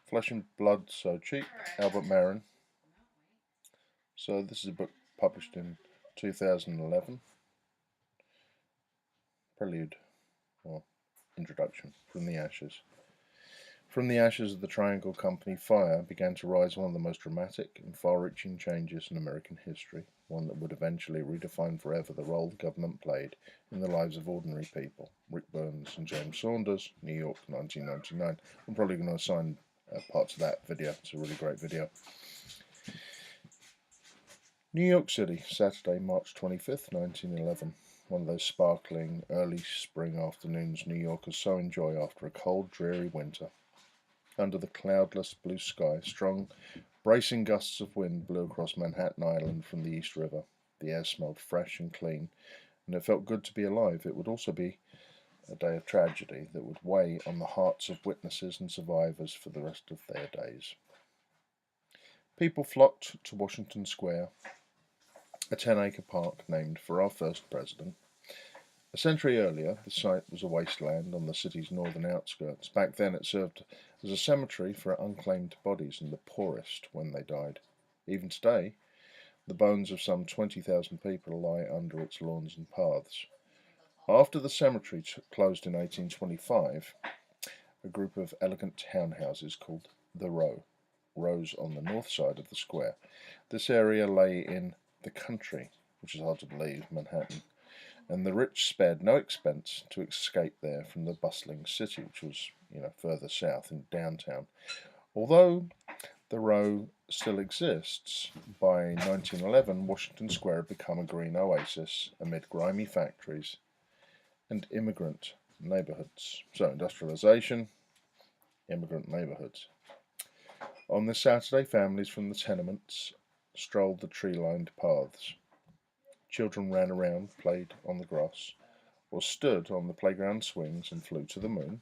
Flesh and Blood So Cheap, Albert Marin. So this is a book published in 2011. Prelude, or Introduction, From the Ashes. From the ashes of the Triangle Company, fire began to rise one of the most dramatic and far-reaching changes in American history, one that would eventually redefine forever the role the government played in the lives of ordinary people. Rick Burns and James Saunders, New York, 1999. I'm probably going to assign parts of that video. It's a really great video. New York City, Saturday, March 25th, 1911. One of those sparkling, early spring afternoons New Yorkers so enjoy after a cold, dreary winter. Under the cloudless blue sky, strong, bracing gusts of wind blew across Manhattan Island from the East River. The air smelled fresh and clean, and it felt good to be alive. It would also be a day of tragedy that would weigh on the hearts of witnesses and survivors for the rest of their days. People flocked to Washington Square, a 10-acre park named for our first president. A century earlier, the site was a wasteland on the city's northern outskirts. Back then, it served as a cemetery for unclaimed bodies and the poorest when they died. Even today, the bones of some 20,000 people lie under its lawns and paths. After the cemetery closed in 1825, a group of elegant townhouses called the Row rose on the north side of the square. This area lay in the country, which is hard to believe, Manhattan, and the rich spared no expense to escape there from the bustling city, which was, further south in downtown. Although the Row still exists, by 1911 Washington Square had become a green oasis amid grimy factories and immigrant neighborhoods. So, industrialization, immigrant neighborhoods. On this Saturday, families from the tenements strolled the tree-lined paths. Children ran around, played on the grass, or stood on the playground swings and flew to the moon.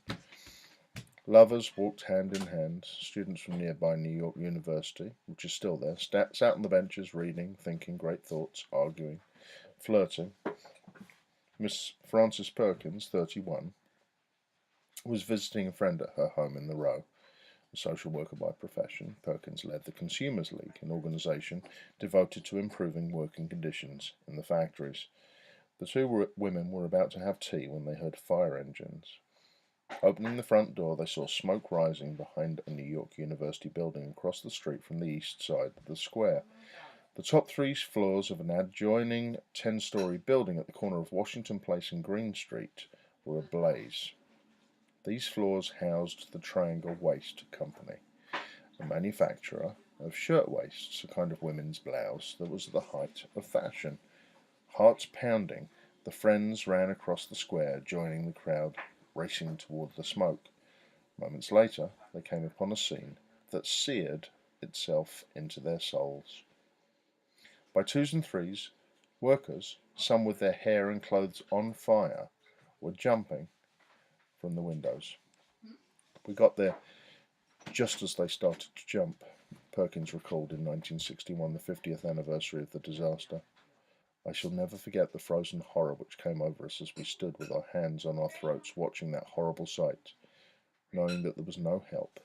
Lovers walked hand in hand. Students from nearby New York University, which is still there, sat on the benches reading, thinking great thoughts, arguing, flirting. Miss Frances Perkins, 31, was visiting a friend at her home in the Row. A social worker by profession, Perkins led the Consumers League, an organisation devoted to improving working conditions in the factories. The two women were about to have tea when they heard fire engines. Opening the front door, they saw smoke rising behind a New York University building across the street from the east side of the square. The top three floors of an adjoining 10-story building at the corner of Washington Place and Green Street were ablaze. These floors housed the Triangle Waist Company, a manufacturer of shirtwaists, a kind of women's blouse that was at the height of fashion. Hearts pounding, the friends ran across the square, joining the crowd racing toward the smoke. Moments later, they came upon a scene that seared itself into their souls. By twos and threes, workers, some with their hair and clothes on fire, were jumping from the windows. We got there just as they started to jump, Perkins recalled in 1961, the 50th anniversary of the disaster. I shall never forget the frozen horror which came over us as we stood with our hands on our throats watching that horrible sight, knowing that there was no help.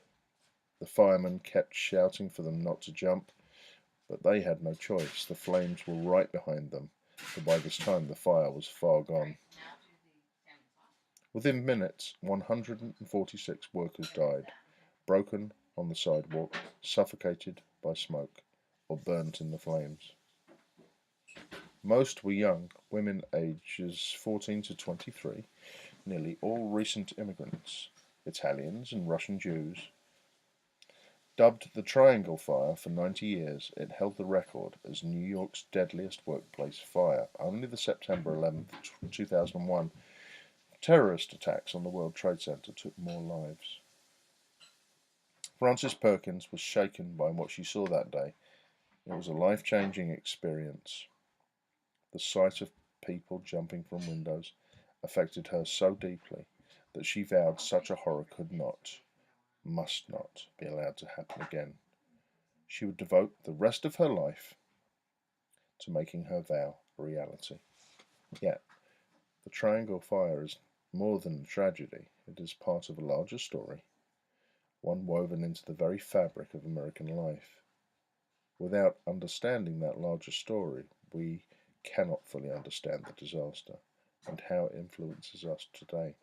The firemen kept shouting for them not to jump, but they had no choice. The flames were right behind them, for by this time the fire was far gone. Within minutes, 146 workers died, broken on the sidewalk, suffocated by smoke, or burnt in the flames. Most were young, women ages 14 to 23, nearly all recent immigrants, Italians and Russian Jews. Dubbed the Triangle Fire for 90 years, it held the record as New York's deadliest workplace fire. Only the September 11, 2001 terrorist attacks on the World Trade Center took more lives. Frances Perkins was shaken by what she saw that day. It was a life-changing experience. The sight of people jumping from windows affected her so deeply that she vowed such a horror could not, must not, be allowed to happen again. She would devote the rest of her life to making her vow a reality. Yet, the Triangle Fire is more than a tragedy. It is part of a larger story, one woven into the very fabric of American life. Without understanding that larger story, we cannot fully understand the disaster and how it influences us today.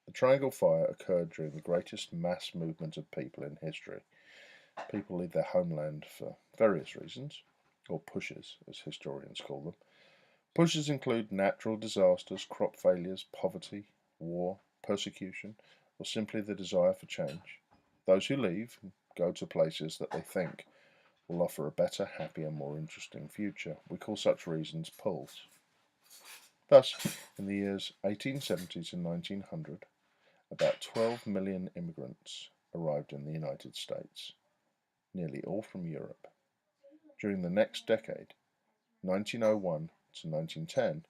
The Triangle Fire occurred during the greatest mass movement of people in history. People leave their homeland for various reasons, or pushes, as historians call them. Pushes include natural disasters, crop failures, poverty, war, persecution, or simply the desire for change. Those who leave go to places that they think will offer a better, happier, more interesting future. We call such reasons pulls. Thus, in the years 1870 to 1900, about 12 million immigrants arrived in the United States, nearly all from Europe. During the next decade, 1901 to 1910,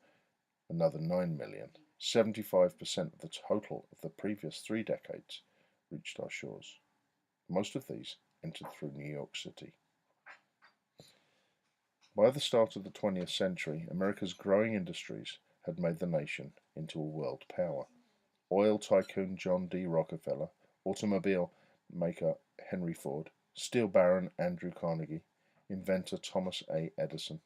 another 9 million, 75% of the total of the previous 3 decades, reached our shores. Most of these entered through New York City. By the start of the 20th century, America's growing industries had made the nation into a world power. Oil tycoon John D. Rockefeller, automobile maker Henry Ford, steel baron Andrew Carnegie, inventor Thomas A. Edison.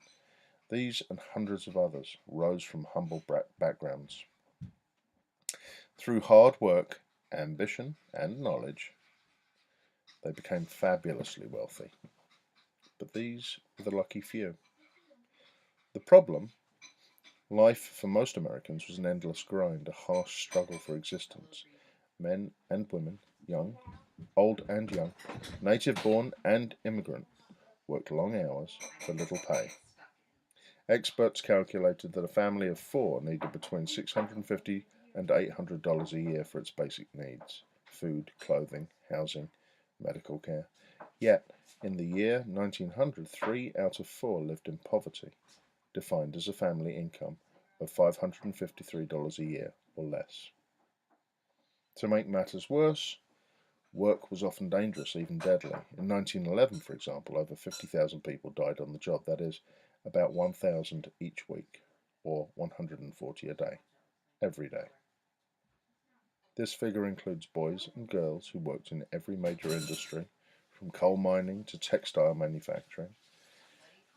These and hundreds of others rose from humble backgrounds. Through hard work, ambition, and knowledge, they became fabulously wealthy. But these were the lucky few. The problem, life for most Americans was an endless grind, a harsh struggle for existence. Men and women, young, old and young, native born and immigrant, worked long hours for little pay. Experts calculated that a family of four needed between $650 and $800 a year for its basic needs: food, clothing, housing, medical care. Yet, in the year 1900, 3 out of 4 lived in poverty, defined as a family income of $553 a year or less. To make matters worse, work was often dangerous, even deadly. In 1911, for example, over 50,000 people died on the job, that is, about 1,000 each week, or 140 a day, every day. This figure includes boys and girls who worked in every major industry, from coal mining to textile manufacturing.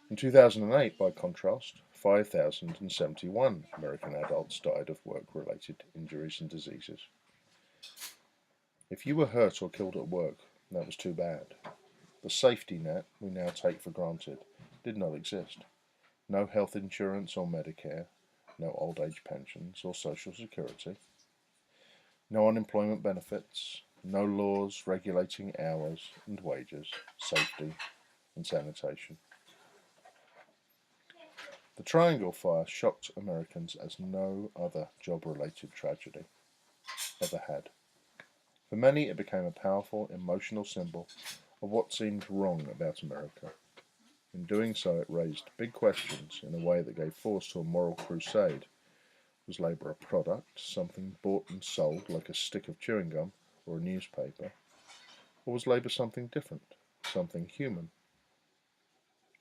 In 2008, by contrast, 5,071 American adults died of work-related injuries and diseases. If you were hurt or killed at work, that was too bad. The safety net we now take for granted did not exist. No health insurance or Medicare, no old age pensions or Social Security, no unemployment benefits, no laws regulating hours and wages, safety and sanitation. The Triangle Fire shocked Americans as no other job-related tragedy ever had. For many, it became a powerful emotional symbol of what seemed wrong about America. In doing so, it raised big questions in a way that gave force to a moral crusade. Was labour a product, something bought and sold like a stick of chewing gum or a newspaper? Or was labour something different, something human?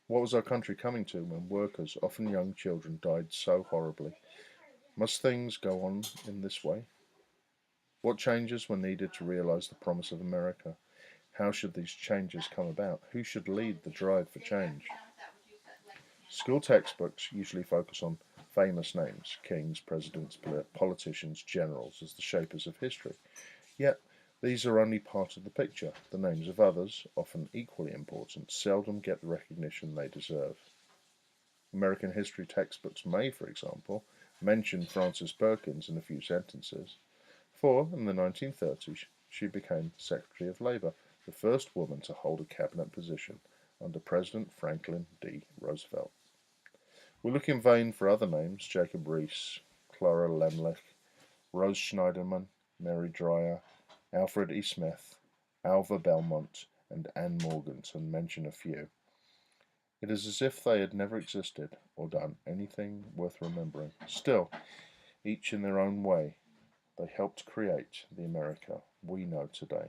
What was our country coming to when workers, often young children, died so horribly? Must things go on in this way? What changes were needed to realise the promise of America? How should these changes come about? Who should lead the drive for change? School textbooks usually focus on famous names: kings, presidents, politicians, generals as the shapers of history. Yet, these are only part of the picture. The names of others, often equally important, seldom get the recognition they deserve. American history textbooks may, for example, mention Frances Perkins in a few sentences, for in the 1930s she became Secretary of Labour, the first woman to hold a cabinet position under President Franklin D. Roosevelt. We look in vain for other names: Jacob Riis, Clara Lemlich, Rose Schneiderman, Mary Dreier, Alfred E. Smith, Alva Belmont, and Anne Morgan, to mention a few. It is as if they had never existed or done anything worth remembering. Still, each in their own way, they helped create the America we know today.